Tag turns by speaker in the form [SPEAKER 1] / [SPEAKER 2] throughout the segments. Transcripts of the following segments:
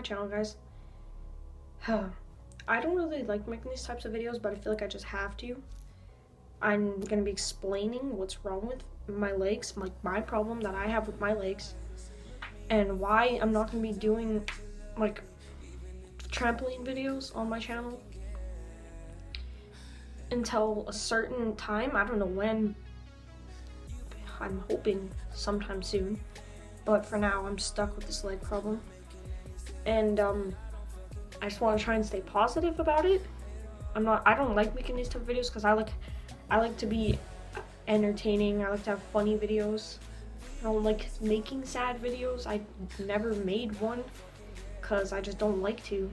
[SPEAKER 1] my channel, guys. I don't really like making these types of videos, but I feel like I just have to. I'm gonna be explaining what's wrong with my legs, like my problem that I have with my legs, and why I'm not gonna be doing like trampoline videos on my channel until a certain time. I don't know when. I'm hoping sometime soon, but for now I'm stuck with this leg problem, and I just want to try and stay positive about it. I don't like making these type of videos because I like to be entertaining. I like to have funny videos. I don't like making sad videos. I never made one because I just don't like to.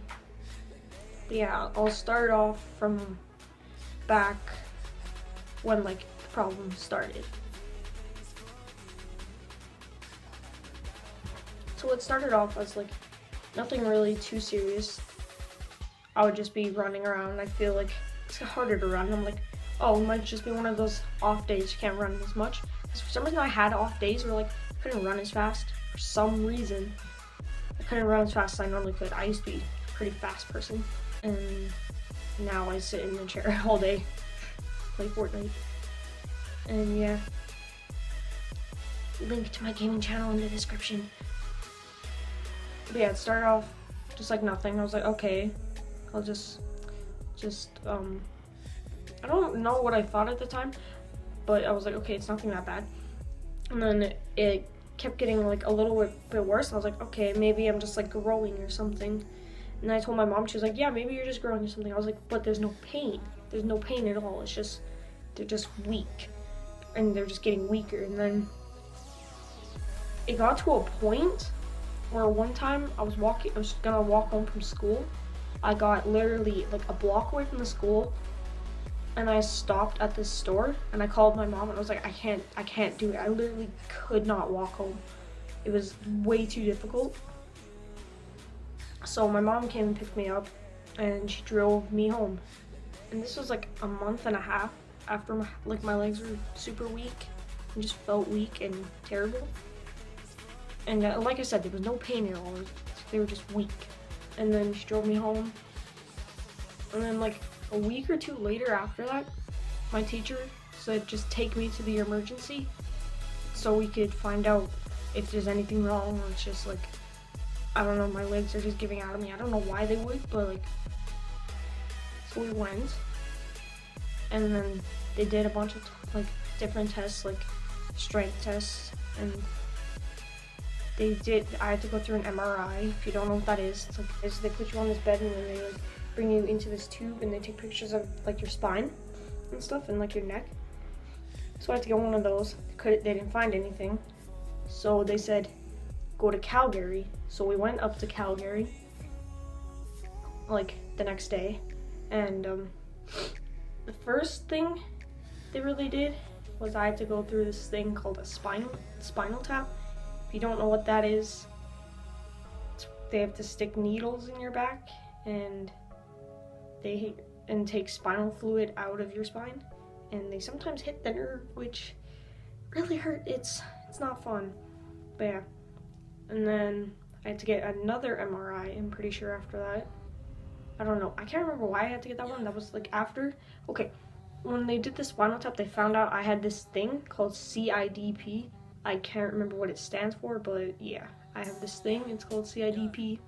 [SPEAKER 1] But yeah, I'll start off from back when like the problem started. So it started off as like nothing really too serious. I would just be running around. I feel like it's harder to run. I'm like, oh, it might just be one of those off days. You can't run as much. Because for some reason I had off days where like I couldn't run as fast. For some reason, I couldn't run as fast as I normally could. I used to be a pretty fast person, and now I sit in the chair all day, play Fortnite. And yeah, link to my gaming channel in the description. But yeah, it started off just like nothing. I was like, okay, I'll just I don't know what I thought at the time, but I was like, okay, it's nothing that bad. And then it kept getting like a little bit worse. I was like, okay, maybe I'm just like growing or something. And I told my mom, she was like, yeah, maybe you're just growing or something. I was like, but there's no pain. There's no pain at all. It's just, they're just weak. And they're just getting weaker. And then it got to a point where one time I was gonna walk home from school. I got literally like a block away from the school, and I stopped at this store and I called my mom and I was like, I can't do it. I literally could not walk home. It was way too difficult. So my mom came and picked me up and she drove me home. And this was like a month and a half after my legs were super weak and just felt weak and terrible. And like I said, there was no pain at all. They were just weak. And then she drove me home. And then like a week or two later after that, my teacher said just take me to the emergency so we could find out if there's anything wrong, or it's just like, I don't know, my legs are just giving out on me. I don't know why they would, but like, so we went. And then they did a bunch of like different tests, like strength tests, and I had to go through an MRI. If you don't know what that is, it's like they put you on this bed and then they like bring you into this tube and they take pictures of like your spine and stuff and like your neck. So I had to get one of those. They didn't find anything, so they said go to Calgary. So we went up to Calgary like the next day, and the first thing they really did was I had to go through this thing called a spinal tap. If you don't know what that is, they have to stick needles in your back and take spinal fluid out of your spine, and they sometimes hit the nerve, which really hurt. It's not fun. But yeah, and then I had to get another MRI, I'm pretty sure, after that. I don't know, I can't remember why I had to get that one. That was like after, okay, when they did the spinal tap, they found out I had this thing called CIDP. I can't remember what it stands for, but yeah, I have this thing. It's called CIDP.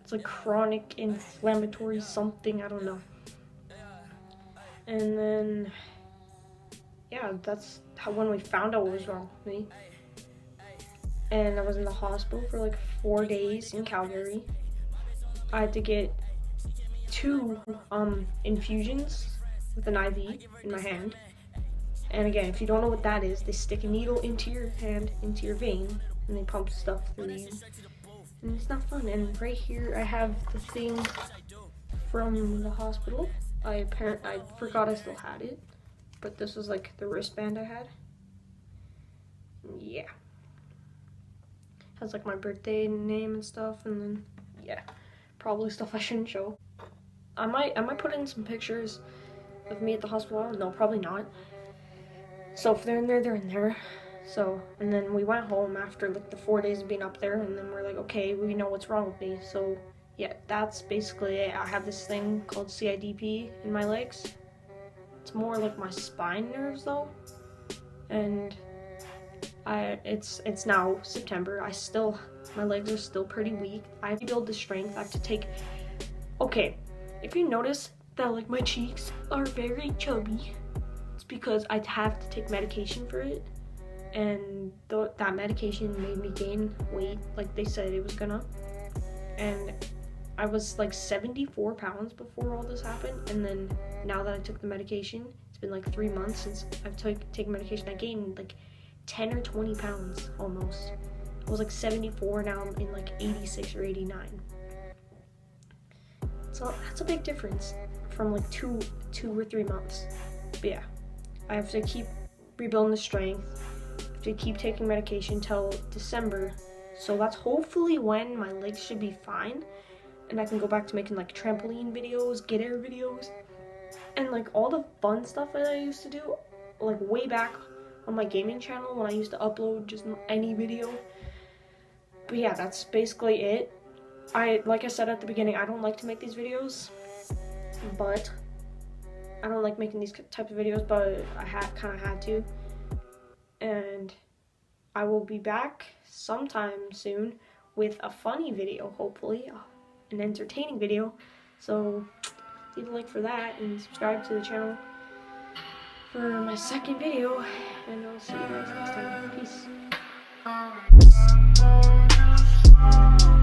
[SPEAKER 1] It's like chronic inflammatory something, I don't know. And then, yeah, that's when we found out what was wrong with me. And I was in the hospital for like 4 days in Calgary. I had to get 2 infusions with an IV in my hand. And again, if you don't know what that is, they stick a needle into your hand, into your vein, and they pump stuff through you. And it's not fun. And right here, I have the thing from the hospital. I forgot I still had it, but this was like the wristband I had. Yeah. Has like my birthday name and stuff, and then yeah, probably stuff I shouldn't show. I might put in some pictures of me at the hospital. No, probably not. So if they're in there, they're in there. So, and then we went home after like the 4 days of being up there, and then we're like, okay, we know what's wrong with me. So yeah, that's basically it. I have this thing called CIDP in my legs. It's more like my spine nerves though, and it's now September. My legs are still pretty weak. I have to build the strength. I have to take. Okay, if you notice that like my cheeks are very chubby, it's because I have to take medication for it, and that medication made me gain weight like they said it was gonna. And I was like 74 pounds before all this happened, and then now that I took the medication, it's been like 3 months since I've taken medication. I gained like 10 or 20 pounds almost. I was like 74, now I'm in like 86 or 89. So that's a big difference from like two or 3 months. But yeah, I have to keep rebuilding the strength. I have to keep taking medication till December. So that's hopefully when my legs should be fine, and I can go back to making like trampoline videos, get air videos, and like all the fun stuff that I used to do, like way back on my gaming channel when I used to upload just any video. But yeah, that's basically it. Like I said at the beginning, I don't like to make these videos, but I don't like making these type of videos, but I kind of had to. And I will be back sometime soon with a funny video, hopefully, an entertaining video. So leave a like for that and subscribe to the channel for my second video, and I'll see you guys next time. Peace.